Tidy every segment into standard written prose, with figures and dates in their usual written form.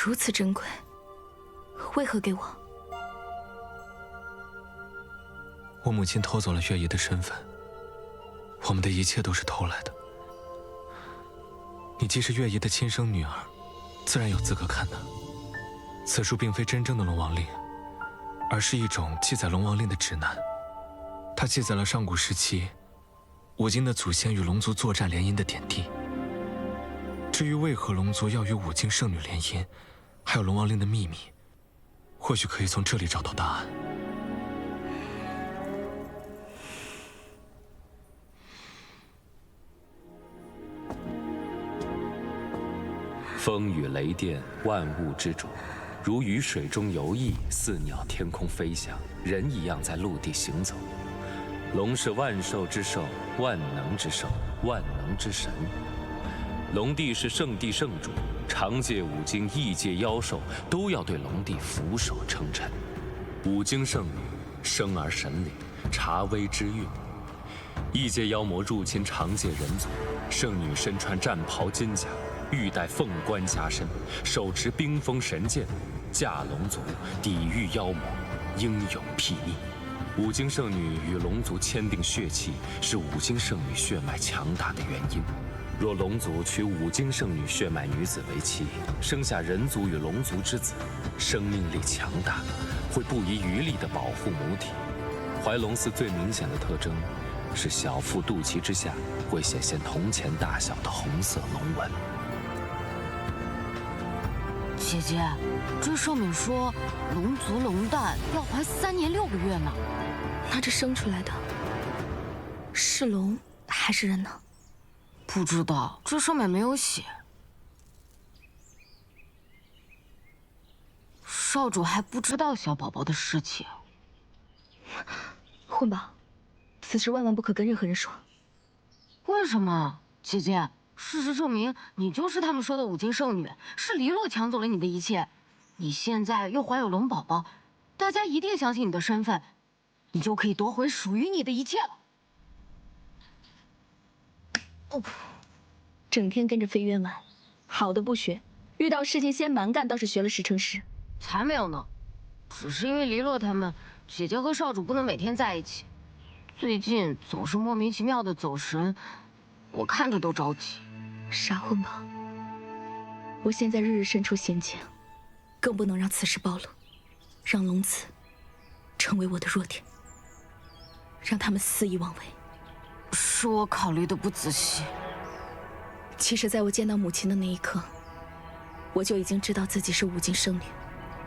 如此珍贵，为何给我？我母亲偷走了月姨的身份，我们的一切都是偷来的。你既是月姨的亲生女儿，自然有资格看的。此书并非真正的龙王令，而是一种记载龙王令的指南。它记载了上古时期五经的祖先与龙族作战联姻的点滴。至于为何龙族要与五经圣女联姻，还有龙王令的秘密，或许可以从这里找到答案。风雨雷电，万物之主，如鱼水中游弋，似鸟天空飞翔，人一样在陆地行走。龙是万兽之兽，万能之兽，万能之神。龙帝是圣地圣主，长界五经、异界妖兽都要对龙帝俯首称臣。五经圣女生而神灵，察微知运。异界妖魔入侵长界人族，圣女身穿战袍金甲，玉带凤冠加身，手持冰封神剑，驾龙族抵御妖魔，英勇霹雳。五经圣女与龙族签订血契，是五经圣女血脉强大的原因。若龙族娶五经圣女血脉女子为妻，生下人族与龙族之子，生命力强大，会不遗余力地保护母体。怀龙嗣最明显的特征是小腹肚脐之下会显现铜钱大小的红色龙纹。姐姐，这上面说龙族龙蛋要怀3年6个月呢，那这生出来的是龙还是人呢？不知道，这上面没有写。少主还不知道小宝宝的事情。混吧，此事万万不可跟任何人说。为什么？姐姐，事实证明你就是他们说的五经圣女，是黎洛抢走了你的一切。你现在又怀有龙宝宝，大家一定相信你的身份，你就可以夺回属于你的一切了。哦，整天跟着飞渊玩，好的不学，遇到事情先蛮干，倒是学了10成10。才没有呢，只是因为黎洛他们，姐姐和少主不能每天在一起，最近总是莫名其妙的走神，我看着都着急。傻混吧，我现在日日身处险境，更不能让此事暴露，让龙子成为我的弱点，让他们肆意妄为。是我考虑的不仔细。其实，在我见到母亲的那一刻，我就已经知道自己是五经圣女。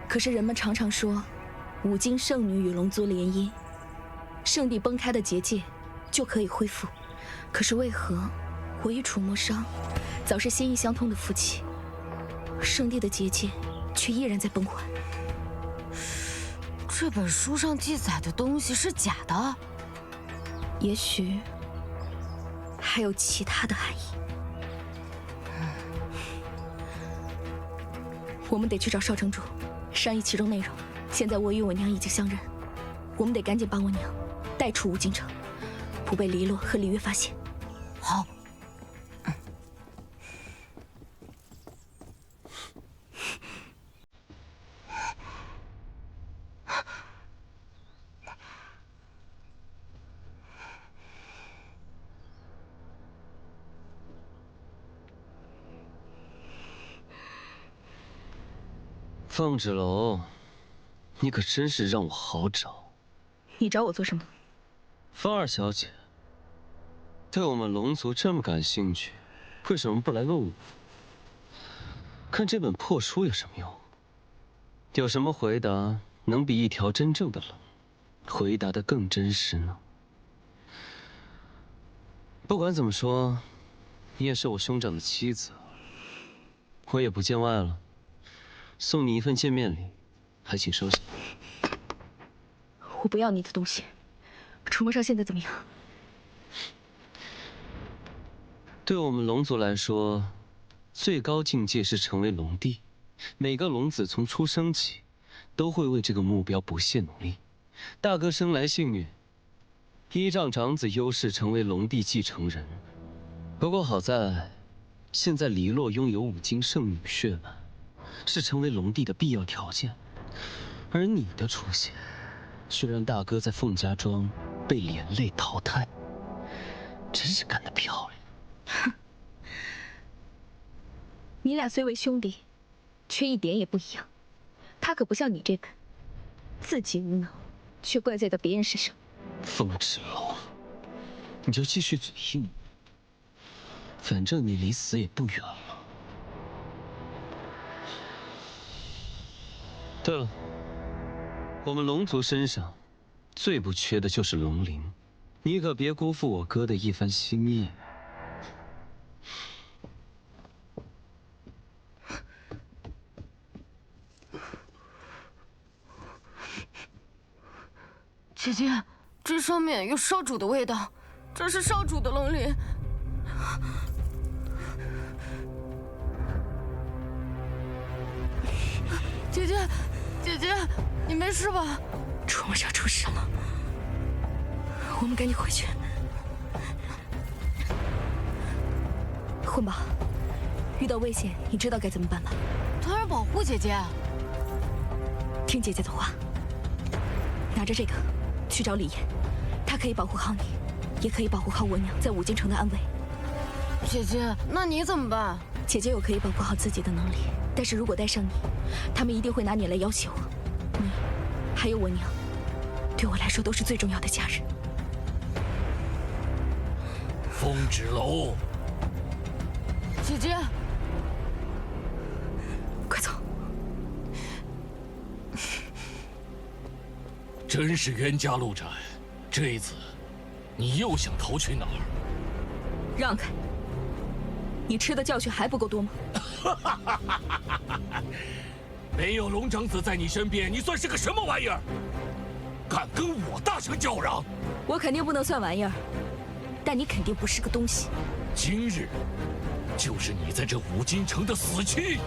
可是人们常常说，五经圣女与龙族联姻，圣地崩开的结界就可以恢复。可是为何我与楚墨商早是心意相通的夫妻，圣地的结界却依然在崩坏？这本书上记载的东西是假的？也许还有其他的含义。我们得去找少城主，商议其中内容。现在我与我娘已经相认，我们得赶紧把我娘带出无尽城，不被黎洛和李月发现。好。凤芷楼，你可真是让我好找。你找我做什么？凤二小姐对我们龙族这么感兴趣，为什么不来问我？看这本破书有什么用？有什么回答能比一条真正的龙回答得更真实呢？不管怎么说，你也是我兄长的妻子，我也不见外了。送你一份见面礼，还请收下。我不要你的东西。楚墨商现在怎么样？对我们龙族来说，最高境界是成为龙帝。每个龙子从出生起，都会为这个目标不懈努力。大哥生来幸运，依仗长子优势成为龙帝继承人。不过好在，现在黎洛拥有五经圣女血脉。是成为龙帝的必要条件，而你的出现，却让大哥在凤家庄被连累淘汰，真是干得漂亮。哼，你俩虽为兄弟，却一点也不一样。他可不像你这般，自己无能，却怪罪到别人身上。风之龙，你就继续嘴硬，反正你离死也不远了。对了，我们龙族身上最不缺的就是龙鳞，你可别辜负我哥的一番心意。姐姐，这上面有烧煮的味道，这是烧煮的龙鳞。姐姐，姐姐，你没事吧？楚梦莎出事了，我们赶紧回去。混宝，遇到危险，你知道该怎么办吗？当然保护姐姐。听姐姐的话，拿着这个去找李岩，他可以保护好你，也可以保护好我娘在五京城的安危。姐姐，那你怎么办？姐姐有可以保护好自己的能力，但是如果带上你，他们一定会拿你来要挟我。你，还有我娘，对我来说都是最重要的家人。风之楼，姐姐，快走！真是冤家路窄，这一次，你又想逃去哪儿？让开！你吃的教训还不够多吗？没有龙长子在你身边，你算是个什么玩意儿？敢跟我大声叫嚷！我肯定不能算玩意儿，但你肯定不是个东西。今日，就是你在这五京城的死期！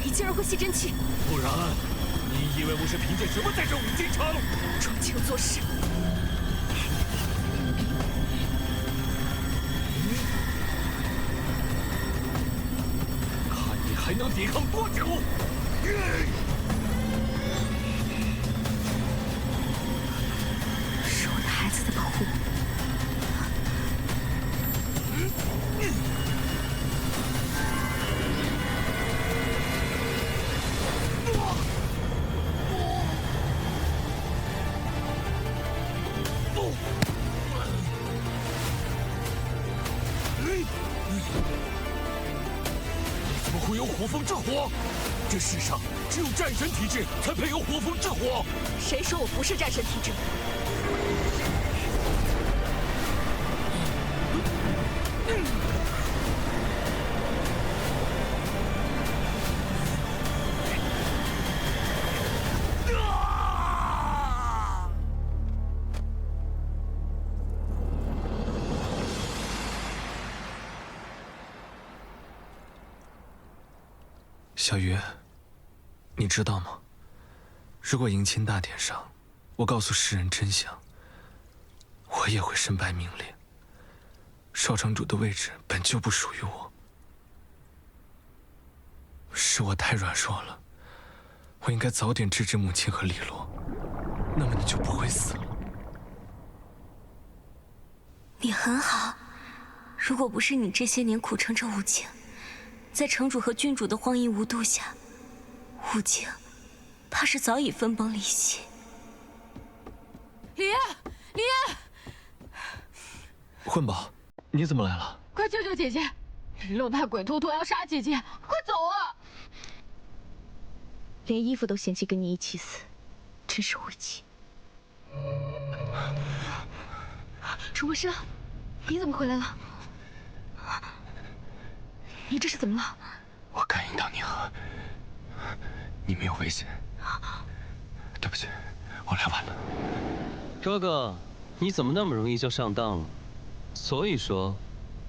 你竟然会吸真气！不然，你以为我是凭借什么在这五京城？装腔作势！看你还能抵抗多久！是我的孩子在保护我。怎么会有火风之火？这世上只有战神体质才配有火风之火。谁说我不是战神体质？小鱼，你知道吗？如果迎亲大典上，我告诉世人真相，我也会身败名裂。少城主的位置本就不属于我，是我太软弱了。我应该早点制止母亲和李洛，那么你就不会死了。你很好，如果不是你这些年苦撑着五京，在城主和君主的荒淫无度下，五京怕是早已分崩离析。李烨，李烨，混宝，你怎么来了？快救救姐姐！李洛派鬼头陀要杀姐姐，快走啊！连衣服都嫌弃跟你一起死，真是晦气。楚梦莎，你怎么回来了？你这是怎么了？我感应到你和你没有危险，对不起，我来晚了。哥哥，你怎么那么容易就上当了？所以说，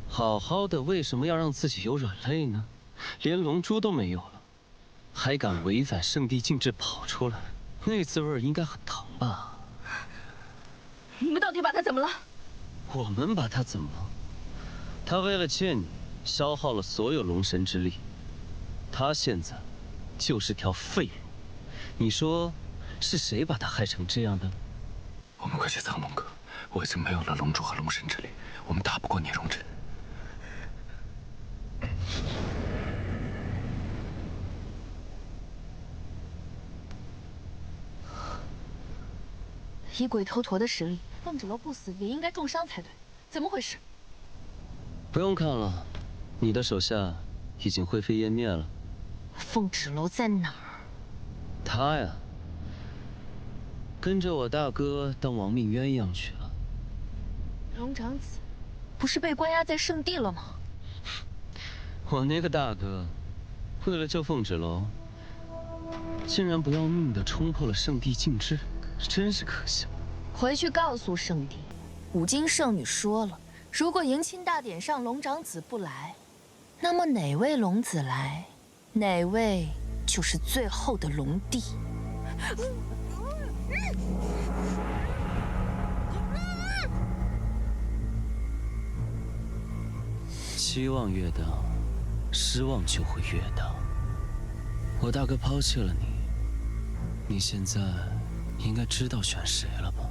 好好的为什么要让自己有软肋呢？连龙珠都没有了，还敢违反圣地禁制跑出来，那滋味应该很疼吧？你们到底把他怎么了？我们把他怎么了？他为了见你，消耗了所有龙神之力，他现在就是条废物。你说，是谁把他害成这样的？我们快去苍龙阁，我已经没有了龙珠和龙神之力，我们打不过聂荣臻。以鬼头陀的实力，凤指楼不死也应该重伤才对，怎么回事？不用看了，你的手下已经灰飞烟灭了。凤指楼在哪儿？他呀，跟着我大哥当亡命鸳鸯去了。龙长子，不是被关押在圣地了吗？我那个大哥，为了救凤指楼，竟然不要命的冲破了圣地禁制，真是可笑。回去告诉圣地，五金圣女说了，如果迎亲大典上龙长子不来，那么哪位龙子来，哪位就是最后的龙帝。期望越大，失望就会越大。我大哥抛弃了你，你现在应该知道选谁了吧？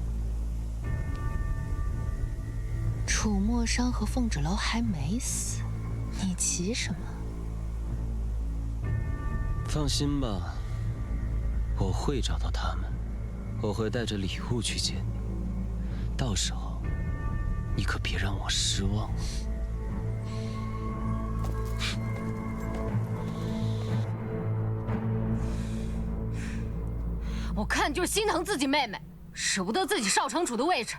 楚墨商和凤指楼还没死，你急什么？放心吧，我会找到他们，我会带着礼物去见你，到时候你可别让我失望。我看就是心疼自己妹妹，舍不得自己少城主的位置。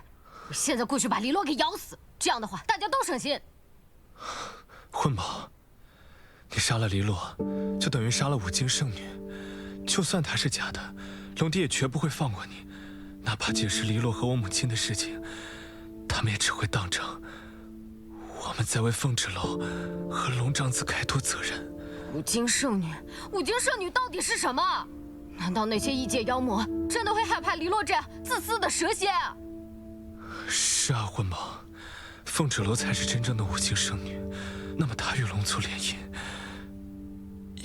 我现在过去把黎洛给咬死，这样的话大家都省心。混宝，你杀了黎洛，就等于杀了五金圣女。就算她是假的，龙帝也绝不会放过你。哪怕解释黎洛和我母亲的事情，他们也只会当成我们在为凤指楼和龙长子开脱责任。五金圣女，五金圣女到底是什么？难道那些异界妖魔真的会害怕黎洛这样自私的蛇蝎啊？是啊，混宝，凤指楼才是真正的五金圣女。那么她与龙族联姻，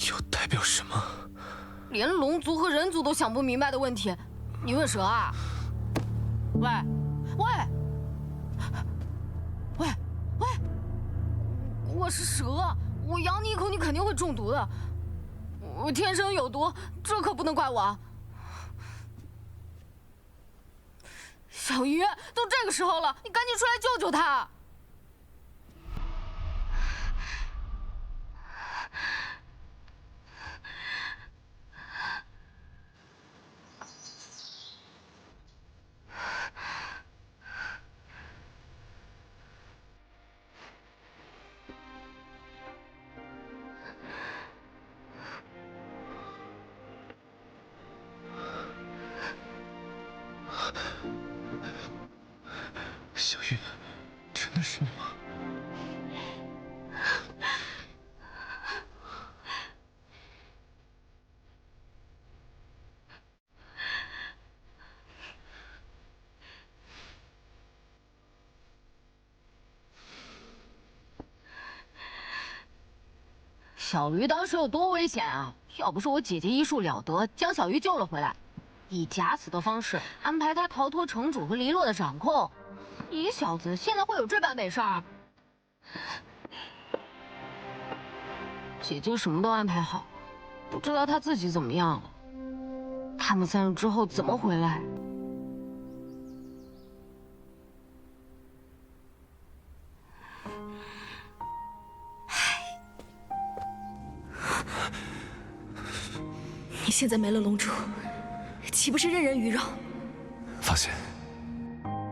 又代表什么？连龙族和人族都想不明白的问题，你问蛇啊？喂，我是蛇，我咬你一口，你肯定会中毒的。我天生有毒，这可不能怪我。小鱼，都这个时候了，你赶紧出来救救他！小玉，真的是你吗？小鱼当时有多危险啊！要不是我姐姐医术了得，将小鱼救了回来，以假死的方式安排他逃脱城主和黎洛的掌控，你小子现在会有这般美事儿？姐姐什么都安排好，不知道她自己怎么样了。他们3日之后怎么回来？你现在没了龙珠，岂不是任人鱼肉？放心，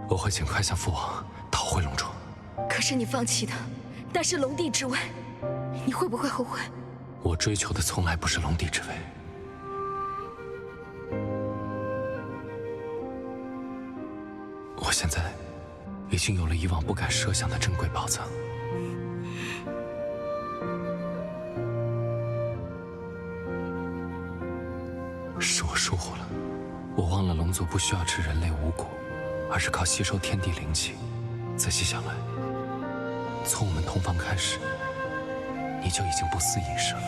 我会尽快向父王讨回龙珠。可是你放弃的，但是龙帝之位，你会不会后悔？我追求的从来不是龙帝之位。我现在已经有了以往不敢设想的珍贵宝藏。是我疏忽了，我忘了龙族不需要吃人类五谷，而是靠吸收天地灵气。仔细想来，从我们同房开始，你就已经不思饮食了。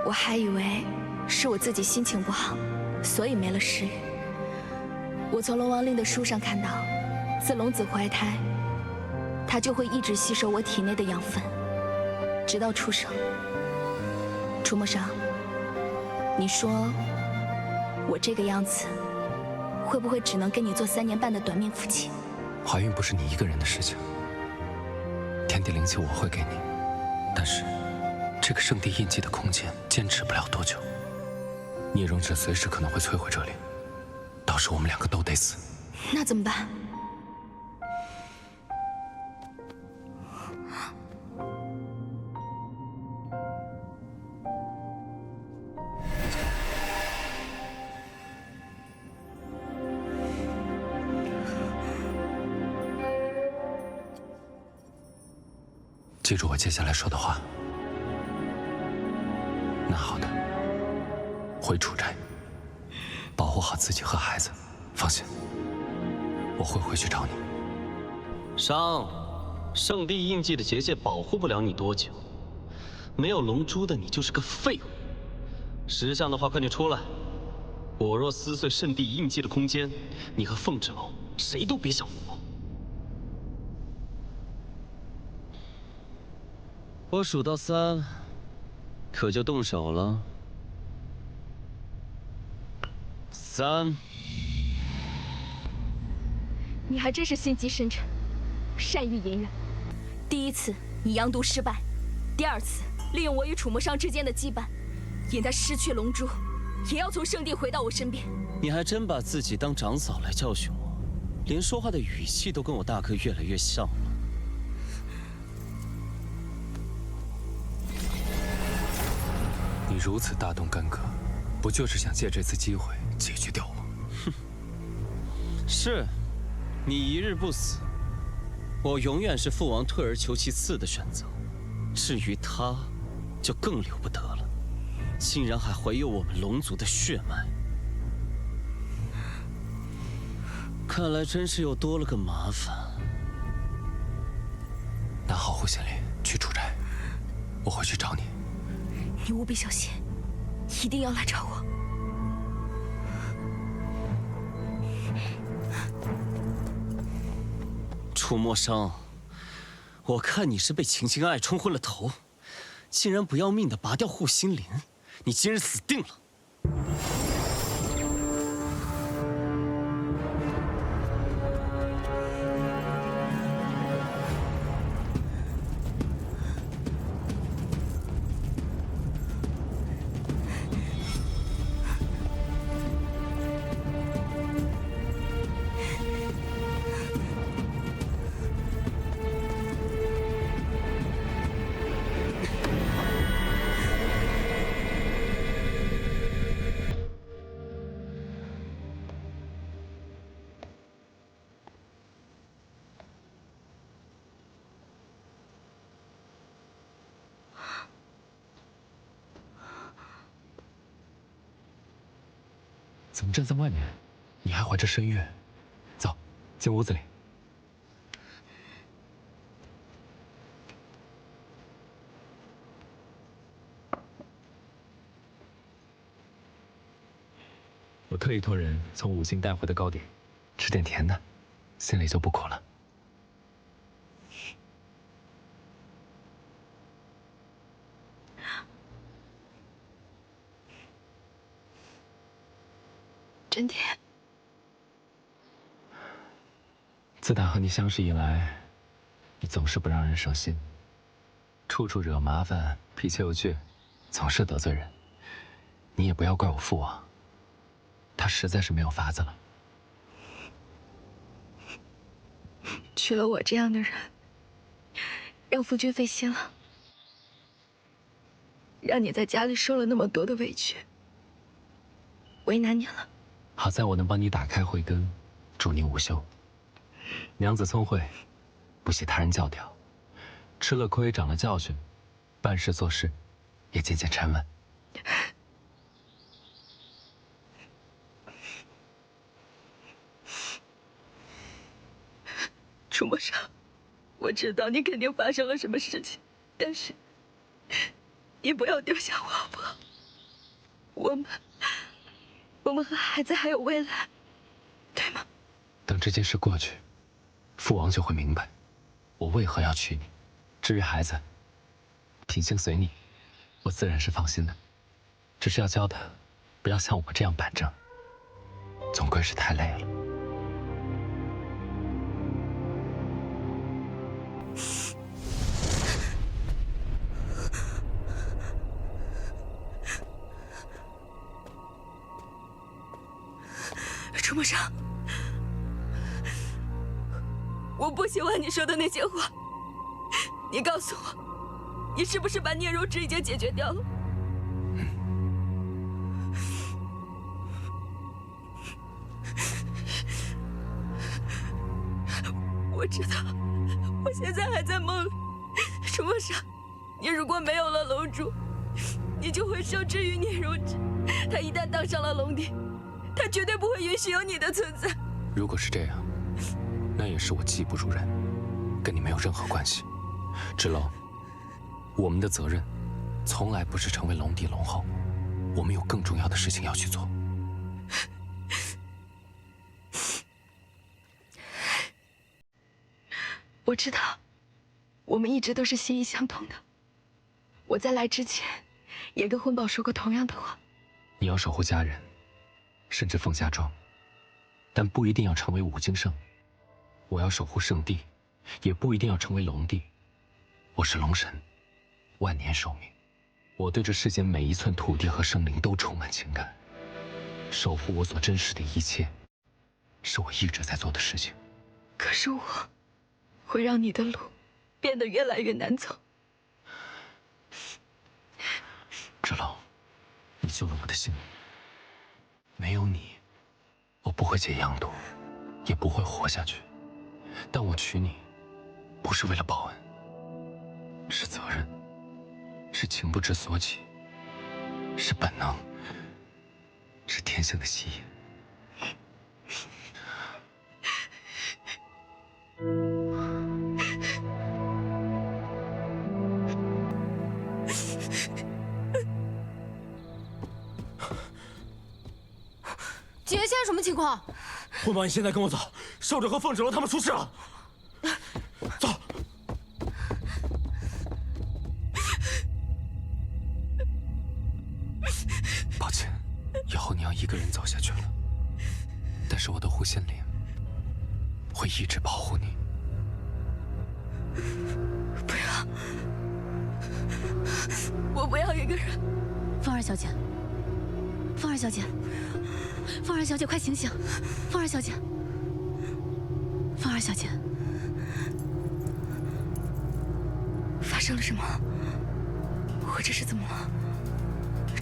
我还以为是我自己心情不好，所以没了食欲。我从龙王令的书上看到，自龙子怀胎，他就会一直吸收我体内的养分，直到出生。楚墨裳，你说我这个样子，会不会只能跟你做3年半的短命夫妻？怀孕不是你一个人的事情，天地灵气我会给你，但是这个圣地印记的空间坚持不了多久，聂荣芷随时可能会摧毁这里，到时我们2个都得死。那怎么办？记住我接下来说的话。那好的，回楚斋，保护好自己和孩子。放心，我会回去找你。商，圣地印记的结界保护不了你多久，没有龙珠的你就是个废物。识相的话，快点出来！我若撕碎圣地印记的空间，你和凤之楼谁都别想活。我数到3，可就动手了。3。你还真是心机深沉，善于隐忍。第1次以阳毒失败，第2次利用我与楚墨裳之间的羁绊，引他失去龙珠，也要从圣地回到我身边。你还真把自己当长嫂来教训我，连说话的语气都跟我大哥越来越像了。你如此大动干戈，不就是想借这次机会解决掉我？哼，是，你一日不死，我永远是父王退而求其次的选择。至于他，就更留不得了，竟然还怀有我们龙族的血脉。看来真是又多了个麻烦。拿好护心铃，去楚斋，我会去找你。你务必小心，一定要来找我。楚墨裳，我看你是被秦京爱冲昏了头，竟然不要命的拔掉护心铃，你今日死定了！怎么站在外面？你还怀着身孕？走，进屋子里。我特意托人从五境带回的糕点，吃点甜的，心里就不苦了。真甜。自打和你相识以来，你总是不让人省心，处处惹麻烦，脾气又倔，总是得罪人。你也不要怪我父王，他实在是没有法子了。娶了我这样的人，让夫君费心了，让你在家里受了那么多的委屈，为难你了。好在我能帮你打开慧根，助你午休。娘子聪慧，不喜他人教条，吃了亏长了教训，办事做事也渐渐沉稳。楚墨裳，我知道你肯定发生了什么事情，但是你不要丢下我好不好？我们和孩子还有未来，对吗？等这件事过去，父王就会明白，我为何要娶你。至于孩子，品性随你，我自然是放心的。只是要教他，不要像我这样板正，总归是太累了。楚墨裳，我不喜欢你说的那些话。你告诉我，你是不是把聂荣芷已经解决掉了？我知道，我现在还在梦里。楚墨裳，你如果没有了龙珠，你就会受制于聂荣芷。他一旦当上了龙帝，他绝对不会允许有你的存在。如果是这样，那也是我技不如人，跟你没有任何关系。芷楼，我们的责任从来不是成为龙帝龙后，我们有更重要的事情要去做。我知道，我们一直都是心意相通的。我在来之前，也跟婚宝说过同样的话。你要守护家人，甚至凤霞庄，但不一定要成为武经圣。我要守护圣地，也不一定要成为龙帝。我是龙神，万年寿命。我对这世间每一寸土地和生灵都充满情感，守护我所珍视的一切，是我一直在做的事情。可是我会让你的路变得越来越难走。芷楼，你救了我的性命，没有你，我不会解阳毒，也不会活下去。但我娶你，不是为了报恩，是责任，是情不知所起，是本能，是天性的吸引。姐，现在什么情况？混宝，你现在跟我走，少主和凤芷楼他们出事了。走。抱歉，以后你要一个人走下去了。但是我的护心灵会一直保护你。不要，我不要一个人。凤儿小姐，凤儿小姐，凤儿小姐，快醒醒！凤儿小姐，凤儿小姐，发生了什么？我这是怎么了？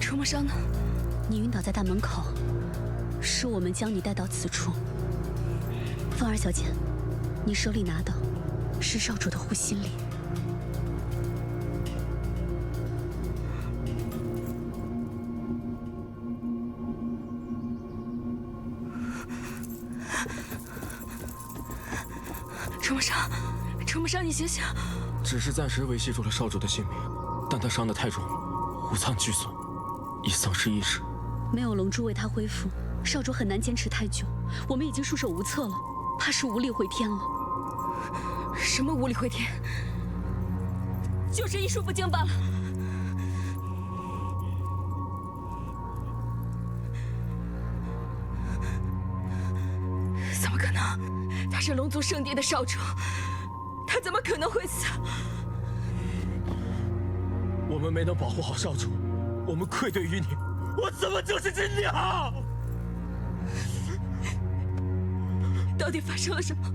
楚墨裳呢？你晕倒在大门口，是我们将你带到此处。凤儿小姐，你手里拿的是少主的护心令。楚墨裳，楚墨裳，你醒醒！只是暂时维系住了少主的性命，但他伤得太重，五脏俱损，已丧失意识。没有龙珠为他恢复，少主很难坚持太久。我们已经束手无策了，怕是无力回天了。什么无力回天？就是医术不精罢了。怎么可能？他是龙族圣地的少主，他怎么可能会死？我们没能保护好少主，我们愧对于你，我怎么就是只鸟？到底发生了什么？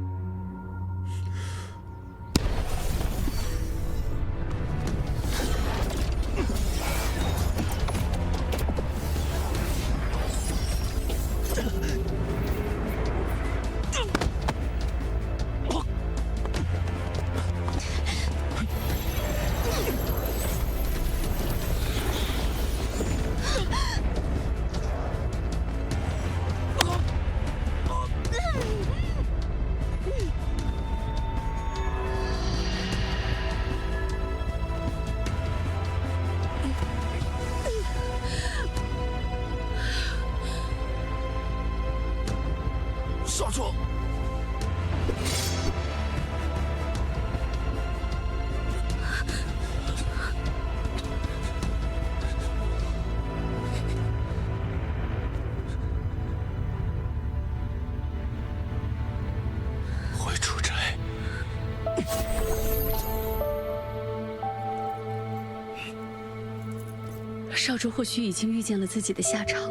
少主或许已经预见了自己的下场，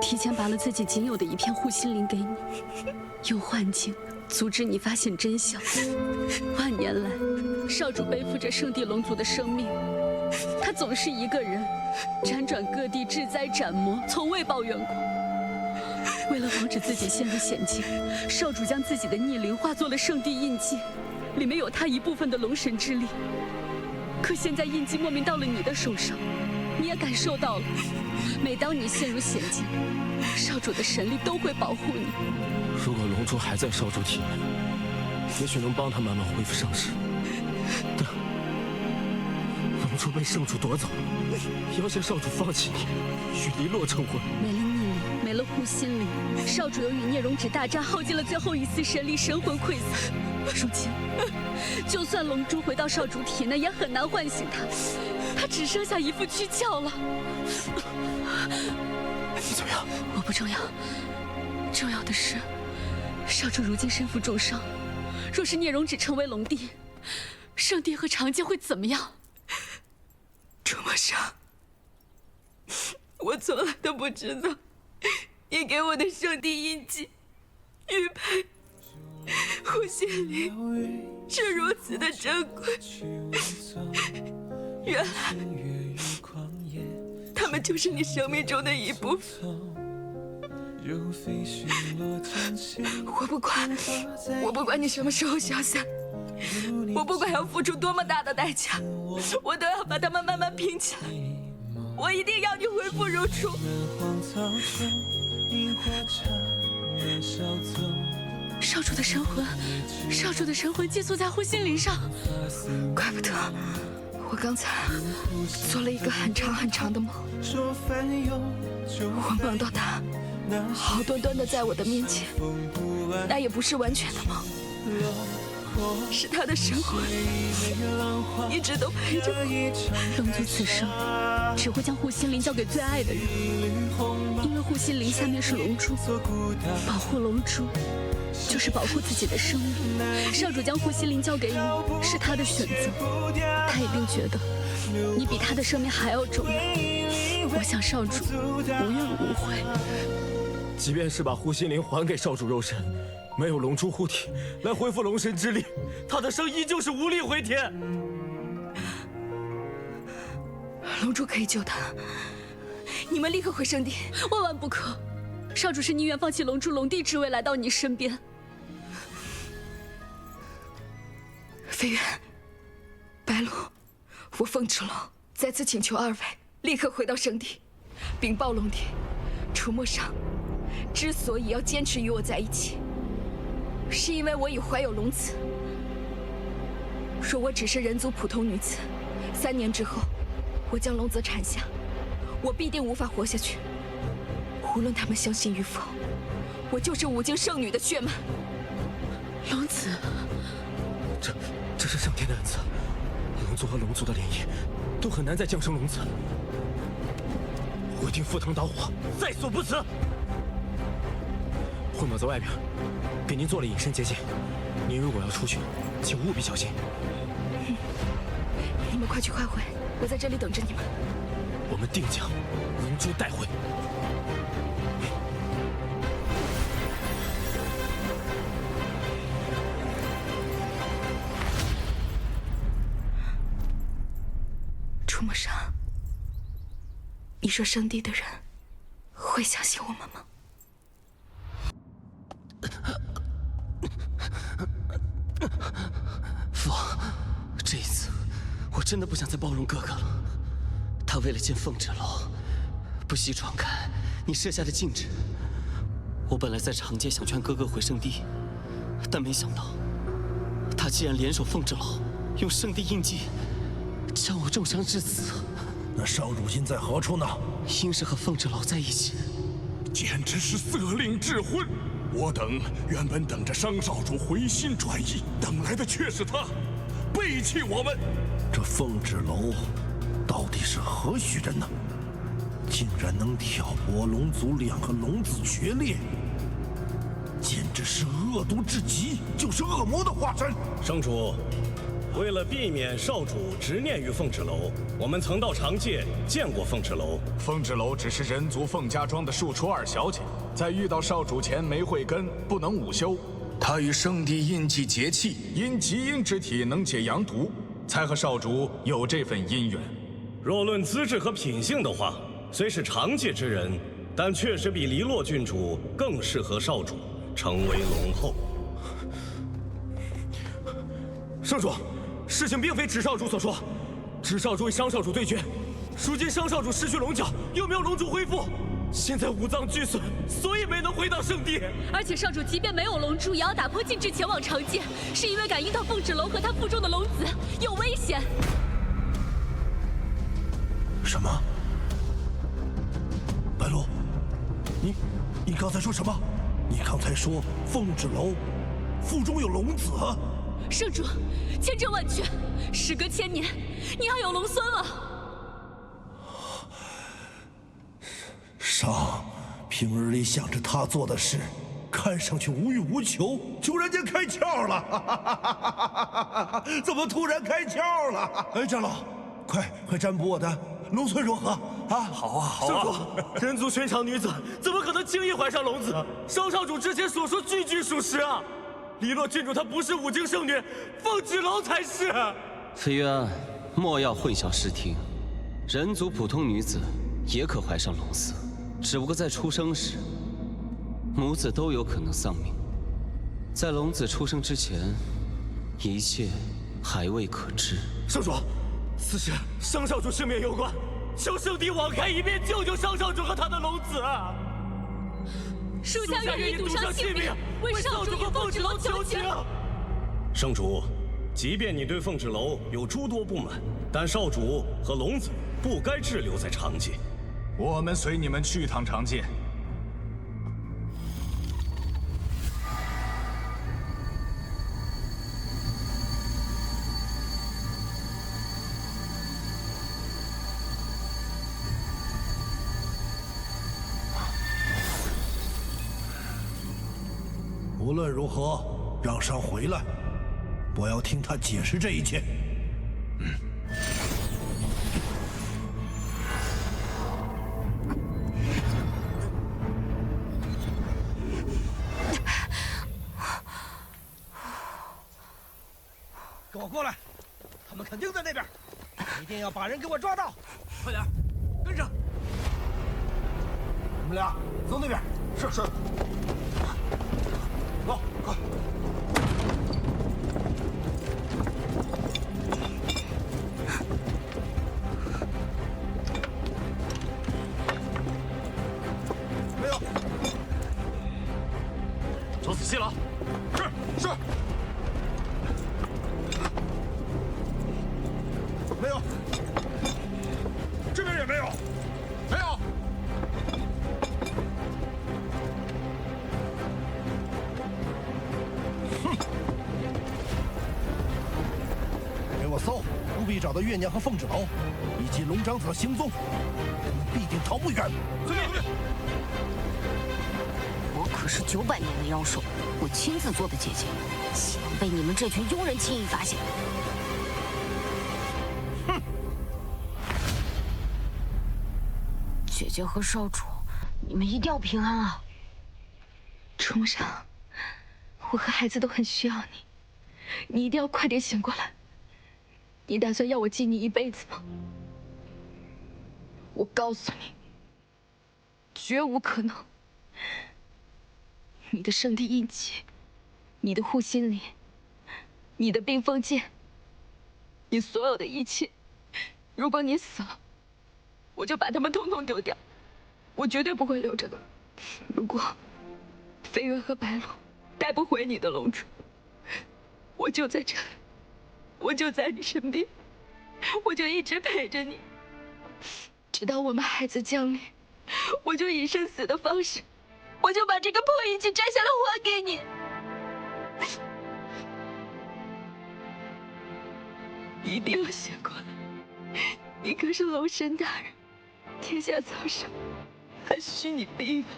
提前拔了自己仅有的一片护心灵给你，用幻境阻止你发现真相。万年来，少主背负着圣地龙族的生命，他总是一个人辗转各地治灾斩魔，从未抱怨过。为了防止自己陷入险境，少主将自己的逆鳞化作了圣地印记，里面有他一部分的龙神之力。可现在印记莫名到了你的手上，你也感受到了。每当你陷入险境，少主的神力都会保护你。如果龙珠还在少主体内，也许能帮他慢慢恢复圣势。但龙珠被圣主夺走，要挟少主放弃你，与黎洛成婚。没了逆鳞，没了护心灵，少主又与聂荣芷大战，耗尽了最后一丝神力，神魂溃散。如今，就算龙珠回到少主体内，也很难唤醒他。他只剩下一副躯壳了。你怎么样？我不重要，重要的是，少主如今身负重伤，若是聂荣芷成为龙帝，圣地和长街会怎么样？楚墨生，我从来都不知道，你给我的圣地印记、玉佩、护心灵是如此的珍贵。原来，他们就是你生命中的一部分。我不管你什么时候消散，我不管要付出多么大的代价，我都要把它们慢慢拼起来。我一定要你恢复如初。少主的神魂寄宿在护心灵上，怪不得我刚才做了一个很长的梦，我梦到他好端端的在我的面前，那也不是完全的梦，是他的神魂一直都陪着我。龙族此生只会将护心灵交给最爱的人，因为护心灵下面是龙珠，保护龙珠就是保护自己的生命。少主将护心灵交给你，是他的选择，他一定觉得你比他的生命还要重要。我想少主无怨无悔。即便是把护心灵还给少主肉身，没有龙珠护体来恢复龙神之力，他的生依旧是无力回天。龙珠可以救他，你们立刻回圣地。万万不可！少主是宁愿放弃龙珠龙帝之位来到你身边。飞渊、白鹿，我凤翅龙再次请求二位立刻回到圣地，禀报龙帝，楚墨裳之所以要坚持与我在一起，是因为我已怀有龙子。若我只是人族普通女子，3年之后，我将龙子产下，我必定无法活下去。无论他们相信与否，我就是5境圣女的血脉。龙子，这是上天的恩赐，龙族和龙族的联姻都很难再降生龙子。我一定赴汤蹈火，在所不辞。慧墨在外边给您做了隐身结界，您如果要出去，请务必小心。你们快去快回，我在这里等着你们。我们定将龙珠带回。楚墨裳，你说圣地的人会相信我们吗？父王，这一次我真的不想再包容哥哥了。他为了见凤轾楼，不惜闯开你设下的禁制。我本来在长街想劝哥哥回圣地，但没想到他既然联手凤轾楼，用圣地印记将我重伤致死。那少主今在何处呢？应是和凤轾楼在一起。简直是色令智昏！我等原本等着商少主回心转意，等来的却是他，背弃我们。这凤轾楼到底是何许人呢？竟然能挑拨龙族2个龙子决裂，简直是恶毒至极，就是恶魔的化身。圣主，为了避免少主执念于凤轾楼，我们曾到长界见过凤轾楼。凤轾楼只是人族凤家庄的庶出二小姐，在遇到少主前没慧根，不能午休。她与圣帝印记结契，因极阴之体能解阳毒，才和少主有这份姻缘。若论资质和品性的话，虽是长界之人，但确实比黎洛郡主更适合少主成为龙后。圣主，事情并非芷少主所说，芷少主与商少主对决，如今商少主失去龙角，又没有龙珠恢复，现在五脏俱损，所以没能回到圣地。而且少主即便没有龙珠，也要打破禁制前往长界，是因为感应到凤轾楼和他腹中的龙子有危险。什么？白鹿，你刚才说什么？你刚才说凤轾楼腹中有龙子？圣主，千真万确，时隔1000年，你要有龙孙了。商平日里想着他做的事，看上去无欲无求，突然间开窍了，怎么突然开窍了？哎，长老，快占卜我的龙孙如何啊？好啊，好啊！圣主，人族寻常女子怎么可能轻易怀上龙子？商少主之前所说句句属实啊！黎洛郡主她不是五经圣女，凤轾楼才是。飞渊，莫要混淆视听。人族普通女子也可怀上龙嗣，只不过在出生时，母子都有可能丧命。在龙子出生之前，一切还未可知。圣主，此事商少主性命攸关，求圣帝网开一面，救救商少主和他的龙子啊！属下愿意赌上性命，为少主和凤轾楼求情。圣主，即便你对凤轾楼有诸多不满，但少主和龙子不该滞留在长界。我们随你们去趟长界。无论如何，让商回来，我要听他解释这一切。跟我过来，他们肯定在那边，一定要把人给我抓到！快点，跟上！你们俩走那边。是。走，快！没有。走仔细了。是。没有。这边也没有。没有。给我搜，务必找到月娘和凤轾楼，以及龙长子的行踪，他们必定逃不远。遵命。我可是900年的妖兽，我亲自做的结界，岂能被你们这群庸人轻易发现？哼！姐姐和少主，你们一定要平安啊！重生，我和孩子都很需要你，你一定要快点醒过来。你打算要我记你一辈子吗？我告诉你，绝无可能。你的圣地印记，你的护心铃，你的冰封剑，你所有的一切，如果你死了，我就把它们统统丢掉，我绝对不会留着的。如果飞蛾和白鹿带不回你的龙珠，我就在这里，我就在你身边，我就一直陪着你，直到我们孩子降临，我就以生死的方式，我就把这个破印记摘下来还给你。一定要醒过来，你可是龙神大人，天下苍生还需你庇护。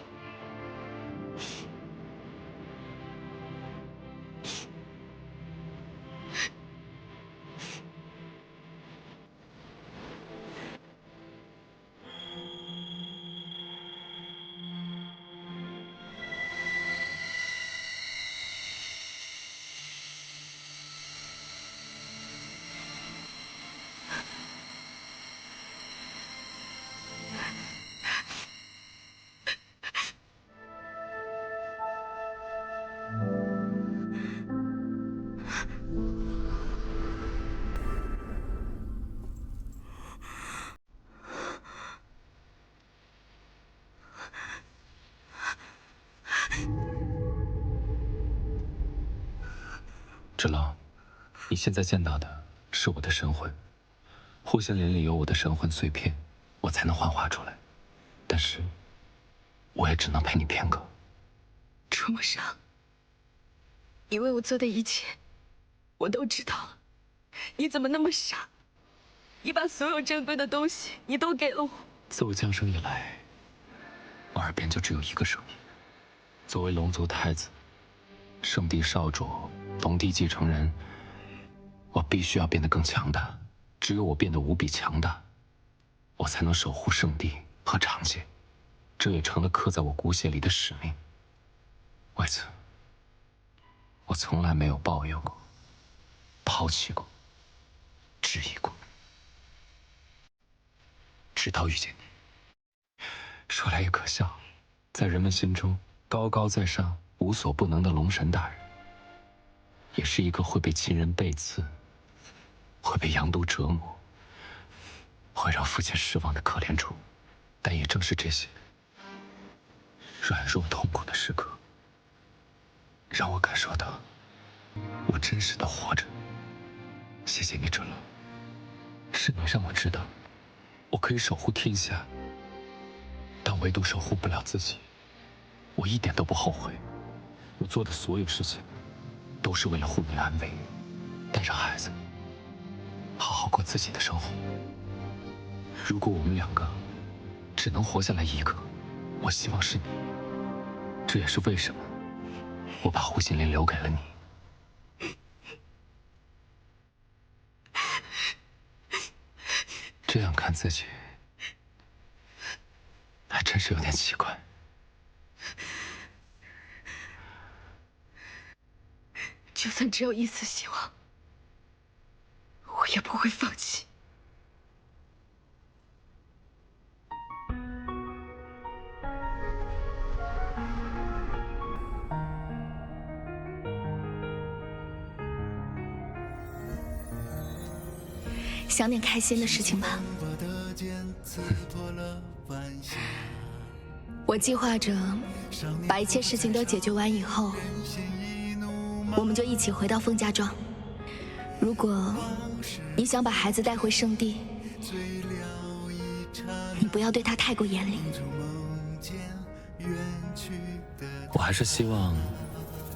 芷楼，你现在见到的是我的神魂，护心林里有我的神魂碎片，我才能幻化出来。但是，我也只能陪你片刻。楚墨裳，你为我做的一切，我都知道了。你怎么那么傻？你把所有珍贵的东西，你都给了我。自我降生以来，我耳边就只有一个声音：作为龙族太子、圣地少主、龙帝继承人，我必须要变得更强大。只有我变得无比强大，我才能守护圣地和长界。这也成了刻在我骨血里的使命。为此，我从来没有抱怨过、抛弃过、质疑过，直到遇见你。说来也可笑，在人们心中高高在上、无所不能的龙神大人，也是一个会被亲人背刺、会被杨都折磨、会让父亲失望的可怜虫。但也正是这些软弱痛苦的时刻，让我感受到我真实的活着。谢谢你，芷楼，是你让我知道，我可以守护天下，但唯独守护不了自己。我一点都不后悔，我做的所有事情，都是为了护你安危，带着孩子，好好过自己的生活。如果我们两个只能活下来一个，我希望是你。这也是为什么我把护心林留给了你。这样看自己，还真是有点奇怪。就算只有一丝希望，我也不会放弃。想点开心的事情吧。我计划着把一切事情都解决完以后，我们就一起回到凤家庄。如果你想把孩子带回圣地，你不要对他太过严厉。我还是希望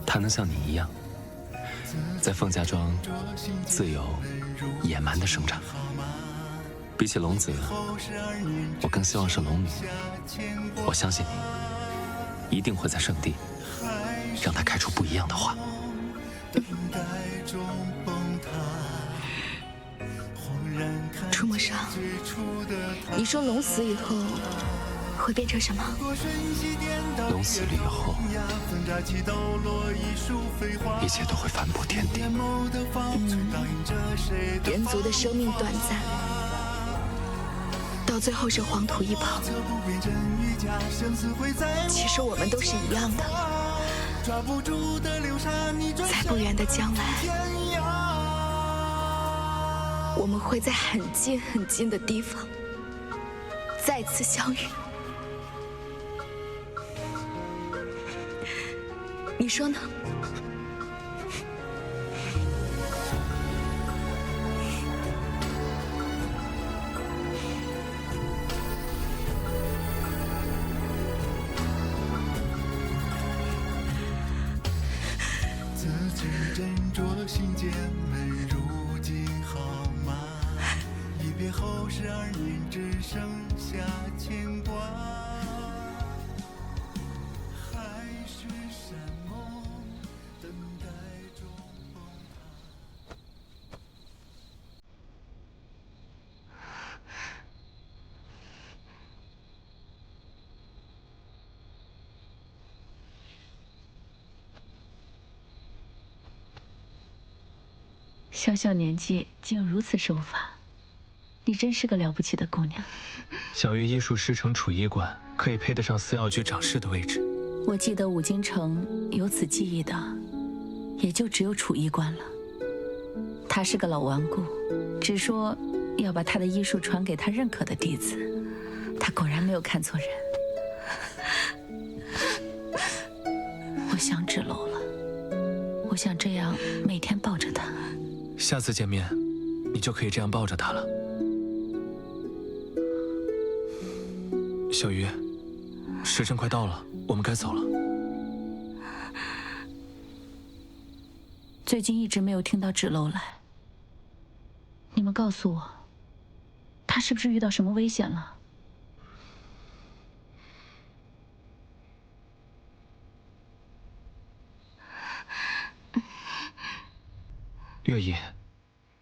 他能像你一样，在凤家庄自由野蛮的生长。比起龙子，我更希望是龙女。我相信你一定会在圣地让他开出不一样的花。楚墨裳，你说龙死以后会变成什么？龙死了以后，一切都会翻破天地。人族的生命短暂，到最后是黄土一跑。其实我们都是一样的，在不远的将来，我们会在很近很近的地方再次相遇。你说呢？自己斟酌心间门，如今好吗？一别后12年，只剩下牵挂。小小年纪竟有如此手法，你真是个了不起的姑娘。小玉医术师承储医馆，可以配得上司药局长室的位置。我记得五京城有此技艺的，也就只有储医馆了。他是个老顽固，只说要把他的医术传给他认可的弟子。他果然没有看错人。我想芷楼了，我想这样每天抱着他。下次见面，你就可以这样抱着他了。小鱼，时辰快到了，我们该走了。最近一直没有听到芷楼来，你们告诉我，他是不是遇到什么危险了？月影，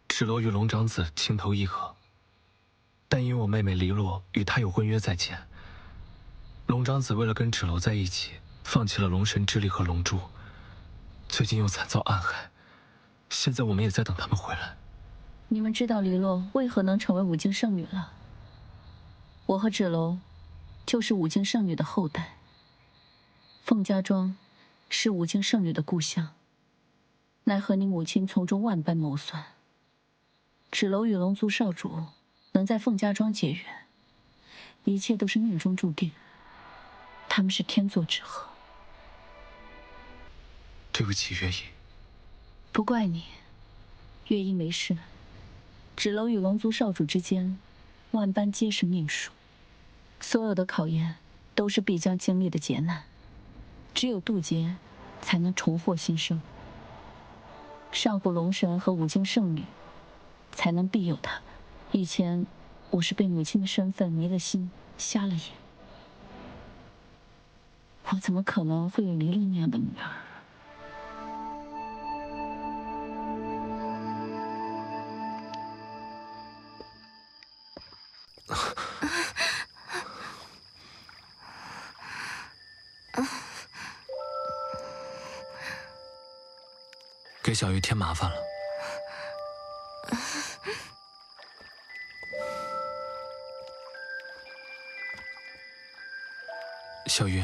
芷楼与龙长子情投意合，但因我妹妹黎落与他有婚约在前，龙长子为了跟芷楼在一起，放弃了龙神之力和龙珠，最近又惨遭暗害，现在我们也在等他们回来。你们知道黎落为何能成为五境圣女了？我和芷楼就是五境圣女的后代。凤家庄是五境圣女的故乡，奈何你母亲从中万般谋算，芷楼与龙族少主能在凤家庄结缘，一切都是命中注定，他们是天作之合。对不起，月影。不怪你，月影没事。芷楼与龙族少主之间，万般皆是命数，所有的考验都是必将经历的劫难，只有渡劫，才能重获新生。上古龙神和五境圣女，才能庇佑他们。以前我是被母亲的身份迷了心，瞎了眼，我怎么可能会有黎洛那样的女儿？给小鱼添麻烦了。小鱼，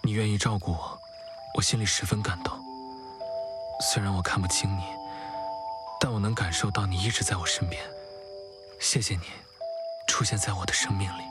你愿意照顾我，我心里十分感动。虽然我看不清你，但我能感受到你一直在我身边。谢谢你，出现在我的生命里。